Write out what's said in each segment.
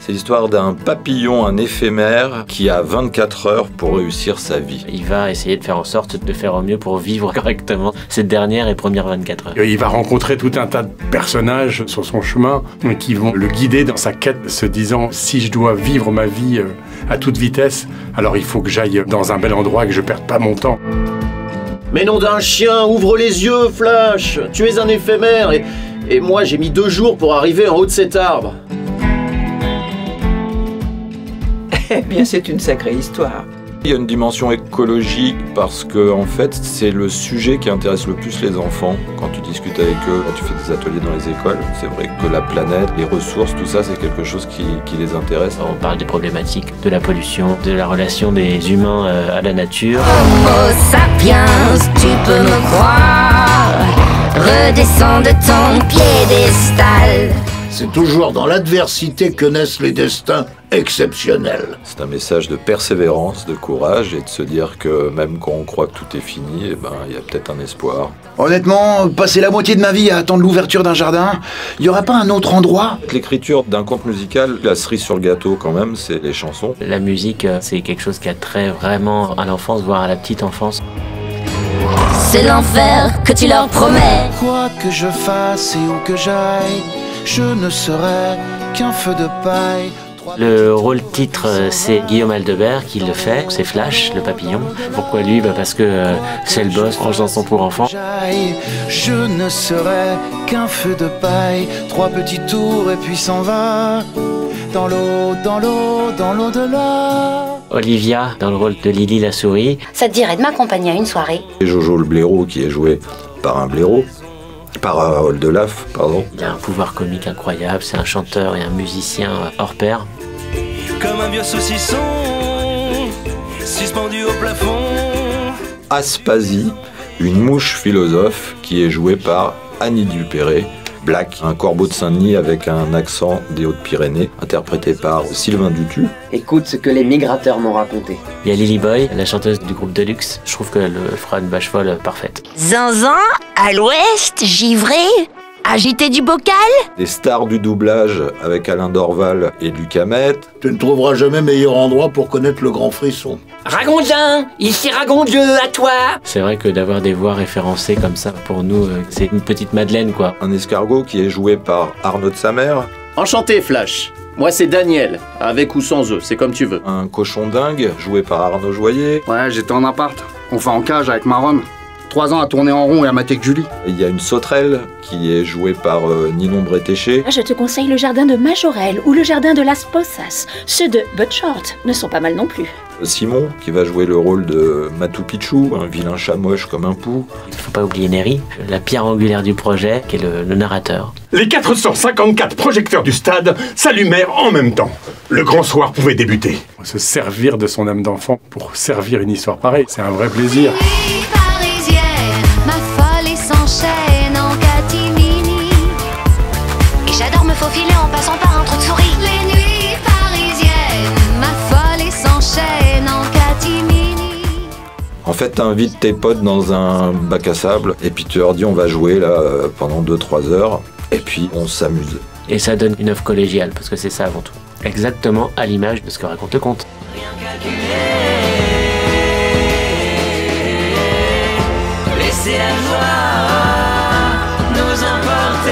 C'est l'histoire d'un papillon, un éphémère, qui a 24 heures pour réussir sa vie. Il va essayer de faire en sorte de faire au mieux pour vivre correctement cette dernière et première 24 heures. Il va rencontrer tout un tas de personnages sur son chemin qui vont le guider dans sa quête, se disant si je dois vivre ma vie à toute vitesse, alors il faut que j'aille dans un bel endroit et que je perde pas mon temps. Mais nom d'un chien, ouvre les yeux, Flash! Tu es un éphémère et moi j'ai mis 2 jours pour arriver en haut de cet arbre. Eh bien, c'est une sacrée histoire. Il y a une dimension écologique parce que, en fait, c'est le sujet qui intéresse le plus les enfants. Quand tu discutes avec eux, là, tu fais des ateliers dans les écoles. C'est vrai que la planète, les ressources, tout ça, c'est quelque chose qui les intéresse. On parle des problématiques de la pollution, de la relation des humains à la nature. Homo sapiens, tu peux me croire, redescends de ton piédestal. C'est toujours dans l'adversité que naissent les destins exceptionnels. C'est un message de persévérance, de courage et de se dire que même quand on croit que tout est fini, eh ben, il y a peut-être un espoir. Honnêtement, passer la moitié de ma vie à attendre l'ouverture d'un jardin, il n'y aura pas un autre endroit? L'écriture d'un conte musical, la cerise sur le gâteau quand même, c'est les chansons. La musique, c'est quelque chose qui a trait vraiment à l'enfance, voire à la petite enfance. C'est l'enfer que tu leur promets. Quoi que je fasse et où que j'aille, je ne serai qu'un feu de paille. Le rôle titre, c'est Guillaume Aldebert qui le fait, c'est Flash, le papillon. Pourquoi lui? Parce que c'est le boss en chanson pour enfants. Je ne serai qu'un feu de paille, 3 petits tours et puis s'en va. Dans l'eau, dans l'eau, dans l'au-delà. Olivia, dans le rôle de Lily la souris. Ça te dirait de m'accompagner à une soirée? Et Jojo le blaireau qui est joué par un blaireau. Par Oldelaf, pardon. Il a un pouvoir comique incroyable, c'est un chanteur et un musicien hors pair. Comme un vieux saucisson, suspendu au plafond. Aspasie, une mouche philosophe qui est jouée par Annie Dupéré. Black, un corbeau de Saint-Denis avec un accent des Hautes-Pyrénées, interprété par Sylvain Dutu. Écoute ce que les migrateurs m'ont raconté. Il y a Lily Boy, la chanteuse du groupe Deluxe. Je trouve qu'elle fera une bâche folle parfaite. Zinzin, à l'ouest, givré, agité du bocal. Des stars du doublage avec Alain Dorval et Luc Hamet. Tu ne trouveras jamais meilleur endroit pour connaître le grand frisson. Ragondin, ici Ragondieu, à toi. C'est vrai que d'avoir des voix référencées comme ça, pour nous, c'est une petite Madeleine, quoi. Un escargot qui est joué par Arnaud de Samer. Enchanté, Flash. Moi c'est Daniel, avec ou sans œufs, c'est comme tu veux. Un cochon dingue joué par Arnaud Joyer. Ouais, j'étais en appart. On fait en cage avec ma Rome. 3 ans à tourner en rond et à mater que Julie. Il y a une sauterelle qui est jouée par Ninon Bretéché. Je te conseille le jardin de Majorelle ou le jardin de Las Posas. Ceux de Bud Short ne sont pas mal non plus. Simon qui va jouer le rôle de Matou Picchu, un vilain chat moche comme un pou. Il ne faut pas oublier Neri, la pierre angulaire du projet, qui est le narrateur. Les 454 projecteurs du stade s'allumèrent en même temps. Le grand soir pouvait débuter. Se servir de son âme d'enfant pour servir une histoire pareille, c'est un vrai plaisir. Ma folie s'enchaîne en catimini. Et j'adore me faufiler en passant par un trou de souris. Les nuits parisiennes, ma folie s'enchaîne en catimini. En fait, t'invites tes potes dans un bac à sable et puis tu leur dis on va jouer là pendant 2-3 heures et puis on s'amuse. Et ça donne une œuvre collégiale, parce que c'est ça avant tout. Exactement à l'image de ce que raconte le conte. Rien calculé. Laissez la joie nous emporter.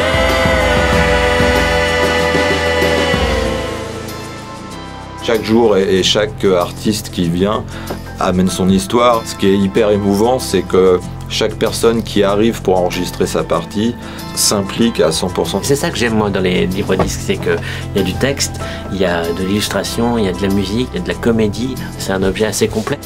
Chaque jour et chaque artiste qui vient amène son histoire. Ce qui est hyper émouvant, c'est que chaque personne qui arrive pour enregistrer sa partie s'implique à 100%. C'est ça que j'aime moi dans les livres disques, c'est qu'il y a du texte, il y a de l'illustration, il y a de la musique, il y a de la comédie. C'est un objet assez complet.